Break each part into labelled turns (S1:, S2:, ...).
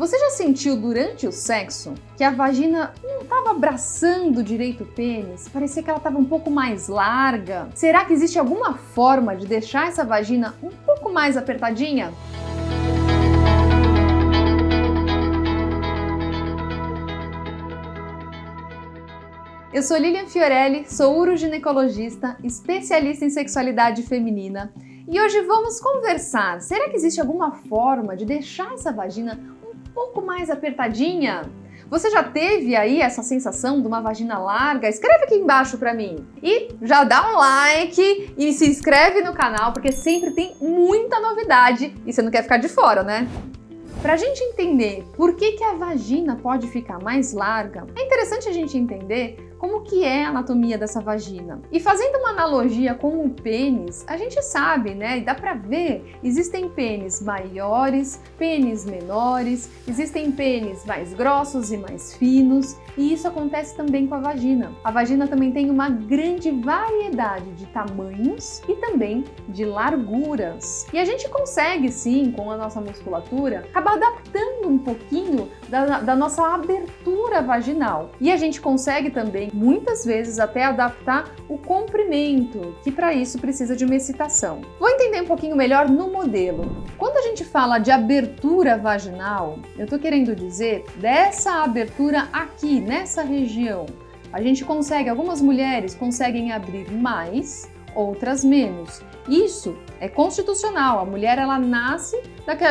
S1: Você já sentiu durante o sexo que a vagina não estava abraçando direito o pênis? Parecia que ela estava um pouco mais larga? Será que existe alguma forma de deixar essa vagina um pouco mais apertadinha? Eu sou Lilian Fiorelli, sou uroginecologista, especialista em sexualidade feminina e hoje vamos conversar. Será que existe alguma forma de deixar essa vagina um pouco mais apertadinha? Você já teve aí essa sensação de uma vagina larga? Escreve aqui embaixo pra mim. E já dá um like e se inscreve no canal porque sempre tem muita novidade e você não quer ficar de fora, né? Para a gente entender por que a vagina pode ficar mais larga, é interessante a gente entender como que é a anatomia dessa vagina. E fazendo uma analogia com o pênis, a gente sabe, né, e dá para ver, existem pênis maiores, pênis menores, existem pênis mais grossos e mais finos, e isso acontece também com a vagina. A vagina também tem uma grande variedade de tamanhos e também de larguras. E a gente consegue sim, com a nossa musculatura, acabar adaptando um pouquinho da nossa abertura vaginal. E a gente consegue também, muitas vezes, até adaptar o comprimento, que para isso precisa de uma excitação. Vou entender um pouquinho melhor no modelo. Quando a gente fala de abertura vaginal, eu tô querendo dizer dessa abertura aqui, nessa região. A gente consegue, algumas mulheres conseguem abrir mais, outras menos. Isso é constitucional, a mulher ela nasce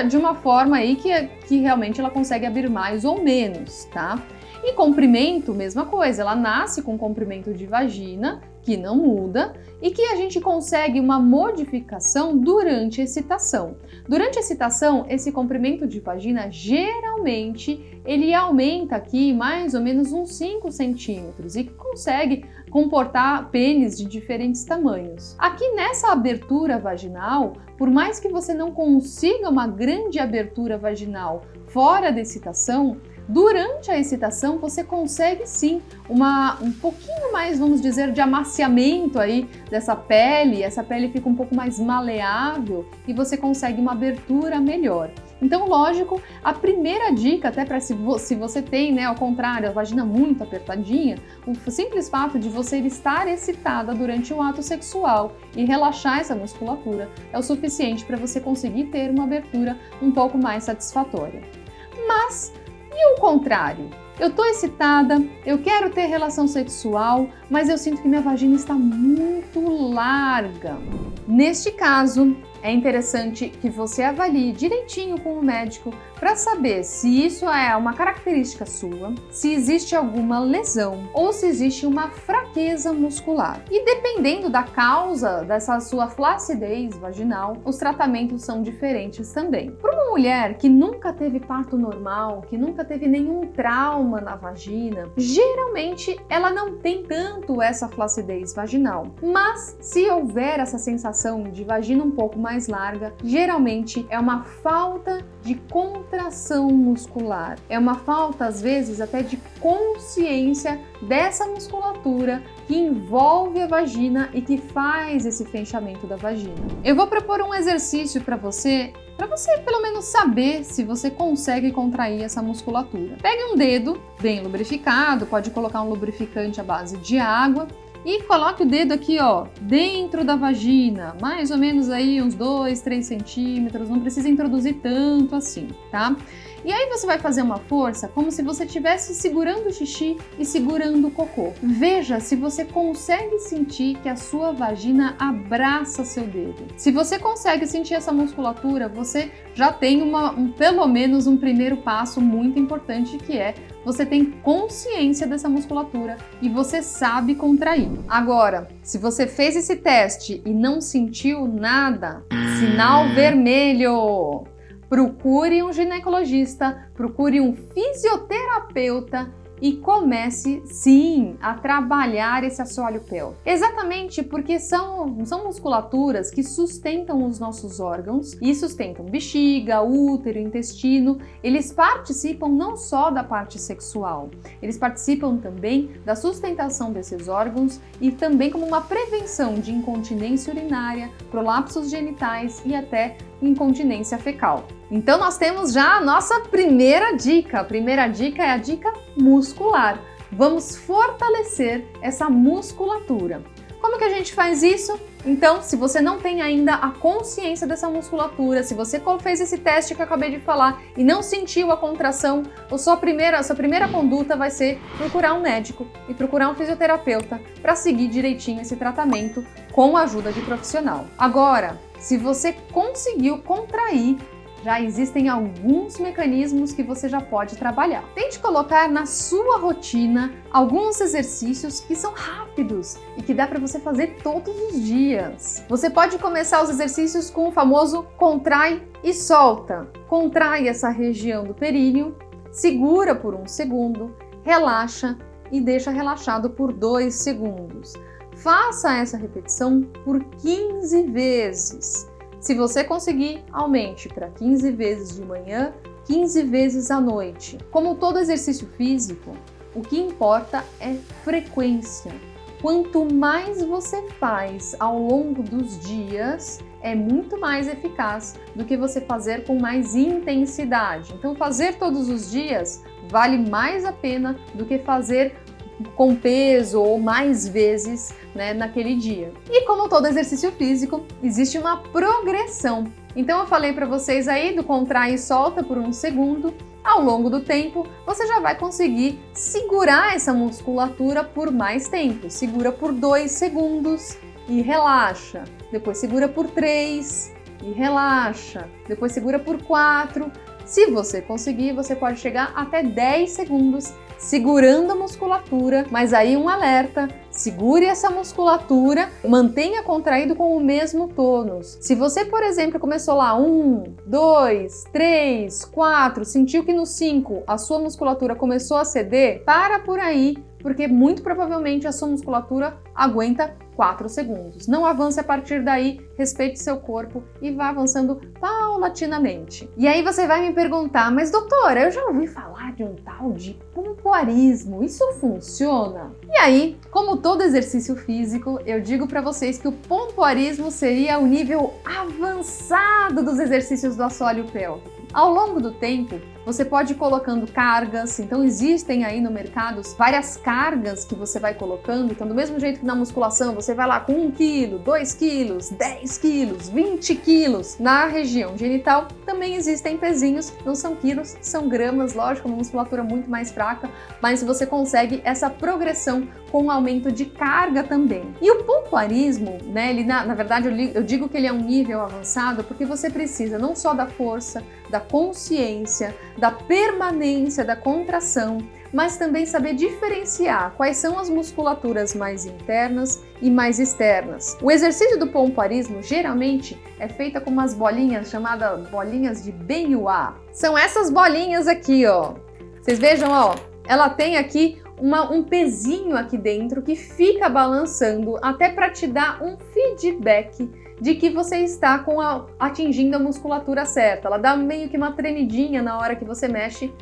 S1: de uma forma aí que realmente ela consegue abrir mais ou menos, tá? E comprimento, mesma coisa, ela nasce com comprimento de vagina, que não muda, e que a gente consegue uma modificação durante a excitação. Durante a excitação, esse comprimento de vagina, geralmente, ele aumenta aqui mais ou menos uns 5 centímetros e consegue comportar pênis de diferentes tamanhos. Aqui nessa abertura vaginal, por mais que você não consiga uma grande abertura vaginal fora da excitação, durante a excitação você consegue sim um pouquinho mais, vamos dizer, de amaciamento aí dessa pele, essa pele fica um pouco mais maleável e você consegue uma abertura melhor. Então, lógico, a primeira dica, até para se você tem, né, ao contrário, a vagina muito apertadinha, o simples fato de você estar excitada durante o ato sexual e relaxar essa musculatura é o suficiente para você conseguir ter uma abertura um pouco mais satisfatória. Mas e o contrário? Eu tô excitada, eu quero ter relação sexual, mas eu sinto que minha vagina está muito larga. Neste caso, é interessante que você avalie direitinho com o médico para saber se isso é uma característica sua, se existe alguma lesão ou se existe uma fraqueza muscular. E dependendo da causa dessa sua flacidez vaginal, os tratamentos são diferentes também. Para uma mulher que nunca teve parto normal, que nunca teve nenhum trauma na vagina, geralmente ela não tem tanto essa flacidez vaginal. Mas se houver essa sensação de vagina um pouco mais larga, geralmente é uma falta de contração muscular. É uma falta, às vezes, até de consciência dessa musculatura que envolve a vagina e que faz esse fenchamento da vagina. Eu vou propor um exercício para você pelo menos saber se você consegue contrair essa musculatura. Pegue um dedo bem lubrificado, pode colocar um lubrificante à base de água e coloque o dedo aqui, ó, dentro da vagina, mais ou menos aí uns 2, 3 centímetros, não precisa introduzir tanto assim, tá? E aí você vai fazer uma força como se você estivesse segurando o xixi e segurando o cocô. Veja se você consegue sentir que a sua vagina abraça seu dedo. Se você consegue sentir essa musculatura, você já tem pelo menos um primeiro passo muito importante, que é você tem consciência dessa musculatura e você sabe contrair. Agora, se você fez esse teste e não sentiu nada, sinal vermelho! Procure um ginecologista, procure um fisioterapeuta e comece, sim, a trabalhar esse assoalho pélvico. Exatamente porque são musculaturas que sustentam os nossos órgãos e sustentam bexiga, útero, intestino. Eles participam não só da parte sexual, eles participam também da sustentação desses órgãos e também como uma prevenção de incontinência urinária, prolapsos genitais e até incontinência fecal. Então nós temos já a nossa primeira dica. A primeira dica é a dica muscular. Vamos fortalecer essa musculatura. Como que a gente faz isso? Então, se você não tem ainda a consciência dessa musculatura, se você fez esse teste que eu acabei de falar e não sentiu a contração, a sua primeira conduta vai ser procurar um médico e procurar um fisioterapeuta para seguir direitinho esse tratamento com a ajuda de profissional. Agora, se você conseguiu contrair, já existem alguns mecanismos que você já pode trabalhar. Tente colocar na sua rotina alguns exercícios que são rápidos e que dá para você fazer todos os dias. Você pode começar os exercícios com o famoso contrai e solta. Contrai essa região do períneo, segura por 1 segundo, relaxa e deixa relaxado por 2 segundos. Faça essa repetição por 15 vezes. Se você conseguir, aumente para 15 vezes de manhã, 15 vezes à noite. Como todo exercício físico, o que importa é frequência. Quanto mais você faz ao longo dos dias, é muito mais eficaz do que você fazer com mais intensidade. Então, fazer todos os dias vale mais a pena do que fazer com peso ou mais vezes, né, naquele dia. E como todo exercício físico, existe uma progressão. Então eu falei para vocês aí do contrai e solta por 1 segundo. Ao longo do tempo, você já vai conseguir segurar essa musculatura por mais tempo. Segura por 2 segundos e relaxa. Depois segura por 3 e relaxa. Depois segura por 4. Se você conseguir, você pode chegar até 10 segundos segurando a musculatura, mas aí um alerta, segure essa musculatura, mantenha contraído com o mesmo tônus. Se você, por exemplo, começou lá 1, 2, 3, 4, sentiu que no 5 a sua musculatura começou a ceder, para por aí, porque muito provavelmente a sua musculatura aguenta 4 segundos. Não avance a partir daí, respeite seu corpo e vá avançando paulatinamente. E aí você vai me perguntar, mas doutora, eu já ouvi falar de um tal de pompoarismo, isso funciona? E aí, como todo exercício físico, eu digo para vocês que o pompoarismo seria o nível avançado dos exercícios do assoalho pélvico. Ao longo do tempo, você pode ir colocando cargas, então existem aí no mercado várias cargas que você vai colocando, então do mesmo jeito que na musculação você vai lá com 1 kg, 2 kg, 10 kg, 20 kg, na região genital também existem pezinhos, não são quilos, são gramas, lógico, uma musculatura muito mais fraca, mas você consegue essa progressão com um aumento de carga também. E o pompoarismo, né, ele na verdade eu digo que ele é um nível avançado porque você precisa não só da força, da consciência, da permanência da contração, mas também saber diferenciar quais são as musculaturas mais internas e mais externas. O exercício do pompoarismo geralmente é feito com umas bolinhas chamadas bolinhas de Benioua. São essas bolinhas aqui, ó. Vocês vejam, ó, ela tem aqui um pezinho aqui dentro que fica balançando até para te dar um feedback de que você está atingindo a musculatura certa. Ela dá meio que uma tremidinha na hora que você mexe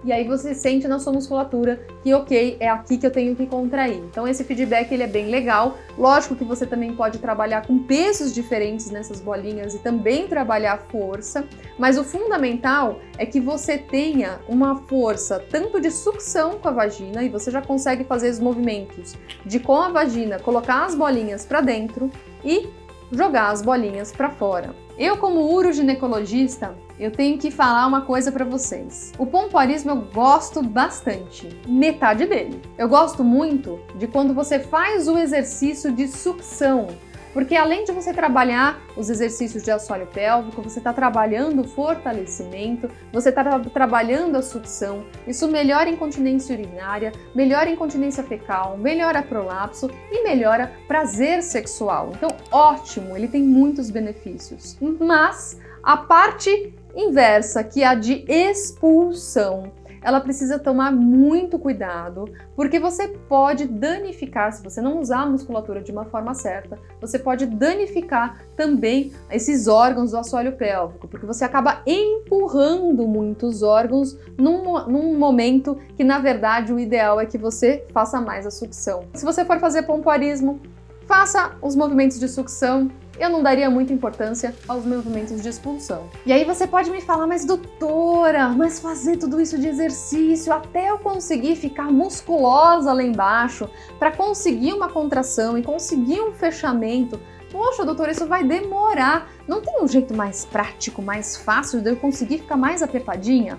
S1: e aí você sente na sua musculatura que ok, é aqui que eu tenho que contrair. Então esse feedback ele é bem legal. Lógico que você também pode trabalhar com pesos diferentes nessas bolinhas e também trabalhar a força, mas o fundamental é que você tenha uma força tanto de sucção com a vagina, e você já consegue fazer os movimentos de com a vagina colocar as bolinhas para dentro e jogar as bolinhas para fora. Eu, como uroginecologista, eu tenho que falar uma coisa para vocês. O pompoarismo eu gosto bastante, metade dele. Eu gosto muito de quando você faz o exercício de sucção, porque além de você trabalhar os exercícios de assoalho pélvico, você está trabalhando o fortalecimento, você está trabalhando a sucção. Isso melhora a incontinência urinária, melhora a incontinência fecal, melhora prolapso e melhora prazer sexual. Então, ótimo, ele tem muitos benefícios. Mas a parte inversa, que é a de expulsão, ela precisa tomar muito cuidado, porque você pode danificar, se você não usar a musculatura de uma forma certa, você pode danificar também esses órgãos do assoalho pélvico, porque você acaba empurrando muitos órgãos num momento que, na verdade, o ideal é que você faça mais a sucção. Se você for fazer pompoarismo, faça os movimentos de sucção eu não daria muita importância aos movimentos de expulsão. E aí você pode me falar, mas doutora, mas fazer tudo isso de exercício até eu conseguir ficar musculosa lá embaixo, para conseguir uma contração e conseguir um fechamento, poxa, doutora, isso vai demorar. Não tem um jeito mais prático, mais fácil de eu conseguir ficar mais apertadinha?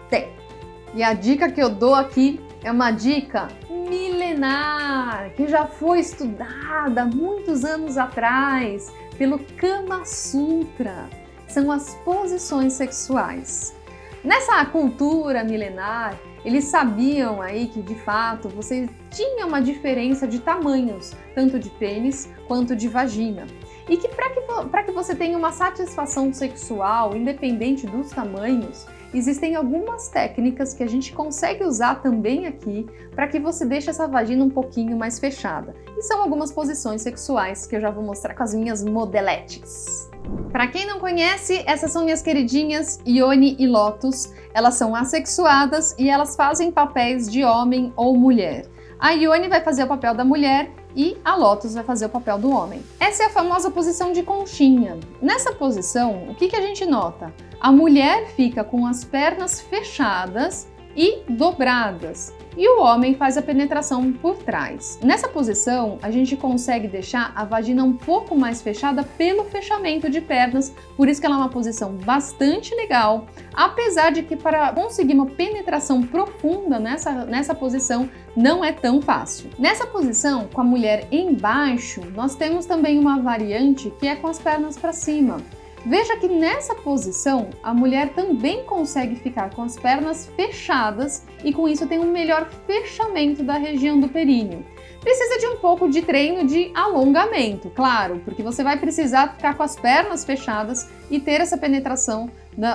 S1: Tem. E a dica que eu dou aqui é uma dica milenar, que já foi estudada muitos anos atrás pelo Kama Sutra. São as posições sexuais. Nessa cultura milenar, eles sabiam aí que, de fato, você tinha uma diferença de tamanhos, tanto de pênis quanto de vagina. E que para que você tenha uma satisfação sexual, independente dos tamanhos, existem algumas técnicas que a gente consegue usar também aqui para que você deixe essa vagina um pouquinho mais fechada. E são algumas posições sexuais que eu já vou mostrar com as minhas modeletes. Para quem não conhece, essas são minhas queridinhas Ione e Lotus. Elas são assexuadas e elas fazem papéis de homem ou mulher. A Ione vai fazer o papel da mulher e a Lotus vai fazer o papel do homem. Essa é a famosa posição de conchinha. Nessa posição, o que a gente nota? A mulher fica com as pernas fechadas e dobradas, e o homem faz a penetração por trás. Nessa posição, a gente consegue deixar a vagina um pouco mais fechada pelo fechamento de pernas, por isso que ela é uma posição bastante legal, apesar de que para conseguir uma penetração profunda nessa posição não é tão fácil. Nessa posição, com a mulher embaixo, nós temos também uma variante que é com as pernas para cima. Veja que nessa posição, a mulher também consegue ficar com as pernas fechadas e com isso tem um melhor fechamento da região do períneo. Precisa de um pouco de treino de alongamento, claro, porque você vai precisar ficar com as pernas fechadas e ter essa penetração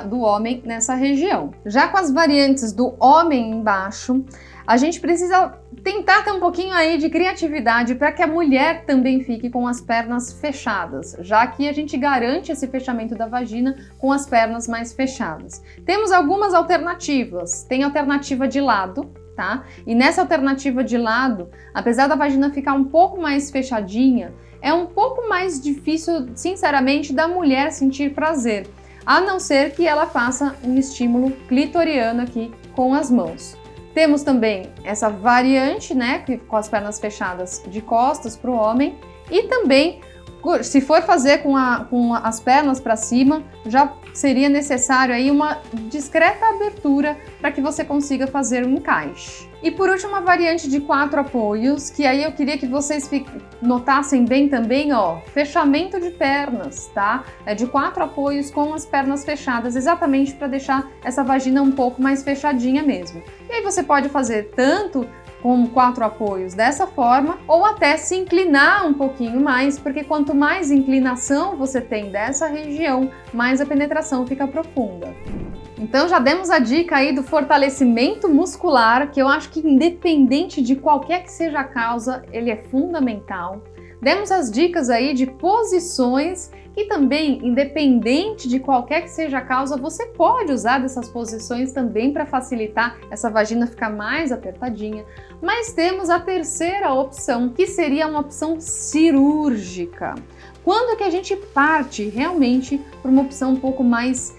S1: do homem nessa região. Já com as variantes do homem embaixo, a gente precisa tentar ter um pouquinho aí de criatividade para que a mulher também fique com as pernas fechadas, já que a gente garante esse fechamento da vagina com as pernas mais fechadas. Temos algumas alternativas. Tem alternativa de lado, tá? E nessa alternativa de lado, apesar da vagina ficar um pouco mais fechadinha, é um pouco mais difícil, sinceramente, da mulher sentir prazer, a não ser que ela faça um estímulo clitoriano aqui com as mãos. Temos também essa variante, né, com as pernas fechadas de costas para o homem, e também, se for fazer com as pernas para cima, já seria necessário aí uma discreta abertura para que você consiga fazer um encaixe. E por último, uma variante de 4 apoios, que aí eu queria que vocês notassem bem também, ó, fechamento de pernas, tá? É de 4 apoios com as pernas fechadas, exatamente para deixar essa vagina um pouco mais fechadinha mesmo. E aí você pode fazer tanto com 4 apoios dessa forma, ou até se inclinar um pouquinho mais, porque quanto mais inclinação você tem dessa região, mais a penetração fica profunda. Então já demos a dica aí do fortalecimento muscular, que eu acho que independente de qualquer que seja a causa, ele é fundamental. Demos as dicas aí de posições que também, independente de qualquer que seja a causa, você pode usar dessas posições também para facilitar essa vagina ficar mais apertadinha. Mas temos a terceira opção, que seria uma opção cirúrgica. Quando que a gente parte realmente para uma opção um pouco mais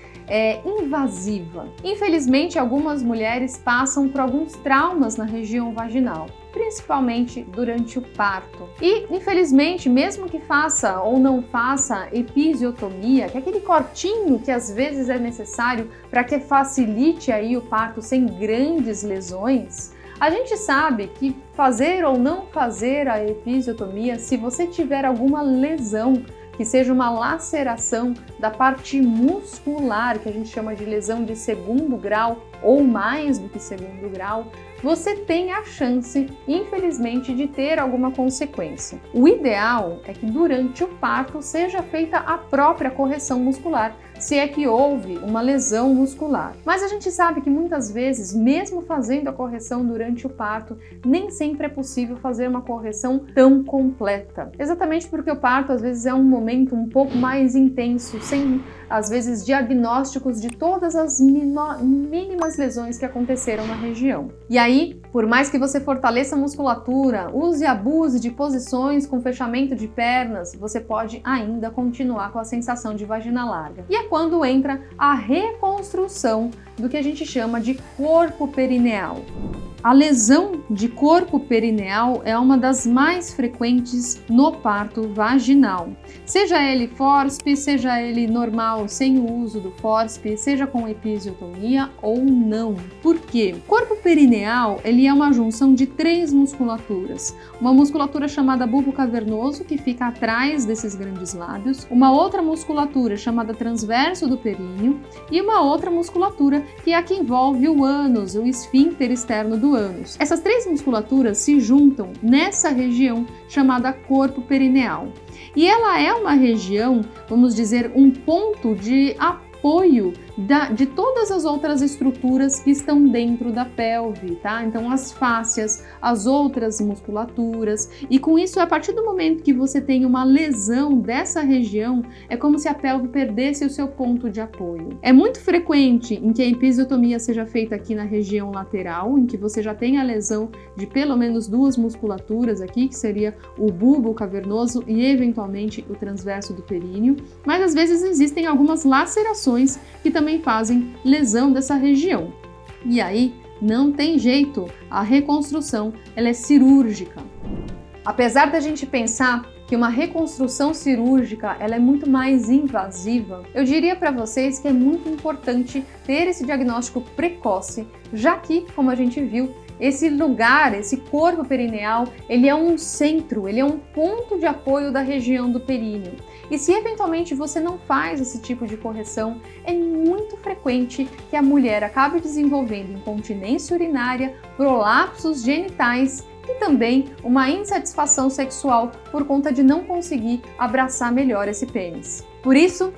S1: invasiva? Infelizmente, algumas mulheres passam por alguns traumas na região vaginal, principalmente durante o parto. E, infelizmente, mesmo que faça ou não faça episiotomia, que é aquele cortinho que às vezes é necessário para que facilite aí o parto sem grandes lesões, a gente sabe que fazer ou não fazer a episiotomia, se você tiver alguma lesão, que seja uma laceração da parte muscular, que a gente chama de lesão de 2º grau ou mais do que 2º grau, você tem a chance, infelizmente, de ter alguma consequência. O ideal é que durante o parto seja feita a própria correção muscular, se é que houve uma lesão muscular. Mas a gente sabe que muitas vezes, mesmo fazendo a correção durante o parto, nem sempre é possível fazer uma correção tão completa. Exatamente porque o parto às vezes é um momento um pouco mais intenso, sem às vezes diagnósticos de todas as mínimas as lesões que aconteceram na região. E aí, por mais que você fortaleça a musculatura, use e abuse de posições com fechamento de pernas, você pode ainda continuar com a sensação de vagina larga. E é quando entra a reconstrução do que a gente chama de corpo perineal. A lesão de corpo perineal é uma das mais frequentes no parto vaginal. Seja ele fórceps, seja ele normal, sem o uso do fórceps, seja com episiotomia ou não. Por quê? O corpo perineal ele é uma junção de 3 musculaturas. Uma musculatura chamada bulbo cavernoso, que fica atrás desses grandes lábios, uma outra musculatura chamada transverso do períneo e uma outra musculatura que é a que envolve o ânus, o esfíncter externo do ânus. Essas 3 musculaturas se juntam nessa região chamada corpo perineal. E ela é uma região, vamos dizer, um ponto de apoio de todas as outras estruturas que estão dentro da pelve, tá? Então as fáscias, as outras musculaturas, e com isso, a partir do momento que você tem uma lesão dessa região, é como se a pelve perdesse o seu ponto de apoio. É muito frequente em que a episiotomia seja feita aqui na região lateral, em que você já tem a lesão de pelo menos 2 musculaturas aqui, que seria o bulbo cavernoso e eventualmente o transverso do períneo, mas às vezes existem algumas lacerações que também fazem lesão dessa região. E aí não tem jeito, a reconstrução ela é cirúrgica. Apesar da gente pensar que uma reconstrução cirúrgica ela é muito mais invasiva, eu diria para vocês que é muito importante ter esse diagnóstico precoce, já que, como a gente viu, esse lugar, esse corpo perineal, ele é um centro, ele é um ponto de apoio da região do períneo. E se eventualmente você não faz esse tipo de correção, é muito frequente que a mulher acabe desenvolvendo incontinência urinária, prolapsos genitais e também uma insatisfação sexual por conta de não conseguir abraçar melhor esse pênis. Por isso,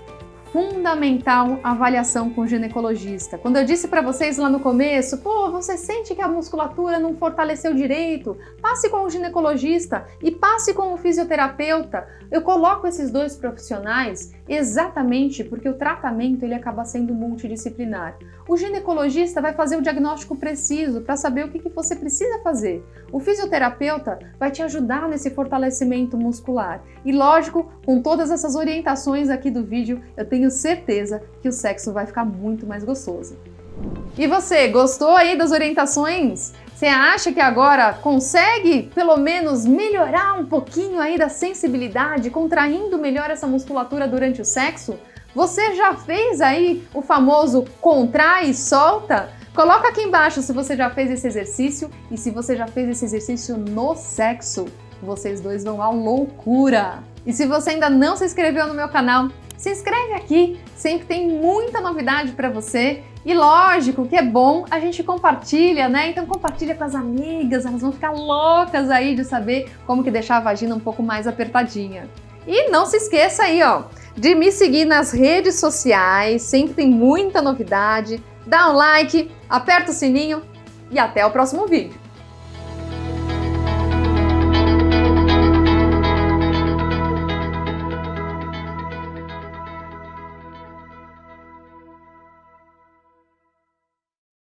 S1: fundamental a avaliação com o ginecologista. Quando eu disse para vocês lá no começo, você sente que a musculatura não fortaleceu direito, passe com o ginecologista e passe com o fisioterapeuta. Eu coloco esses 2 profissionais exatamente porque o tratamento ele acaba sendo multidisciplinar. O ginecologista vai fazer o diagnóstico preciso para saber o que você precisa fazer. O fisioterapeuta vai te ajudar nesse fortalecimento muscular. E lógico, com todas essas orientações aqui do vídeo, eu tenho certeza que o sexo vai ficar muito mais gostoso. E você, gostou aí das orientações? Você acha que agora consegue pelo menos melhorar um pouquinho aí da sensibilidade, contraindo melhor essa musculatura durante o sexo? Você já fez aí o famoso contrai e solta? Coloca aqui embaixo se você já fez esse exercício e se você já fez esse exercício no sexo. Vocês dois vão à loucura! E se você ainda não se inscreveu no meu canal, se inscreve aqui, sempre tem muita novidade para você. E lógico que é bom a gente compartilha, né? Então compartilha com as amigas, elas vão ficar loucas aí de saber como que deixar a vagina um pouco mais apertadinha. E não se esqueça aí, ó, de me seguir nas redes sociais, sempre tem muita novidade. Dá um like, aperta o sininho e até o próximo vídeo.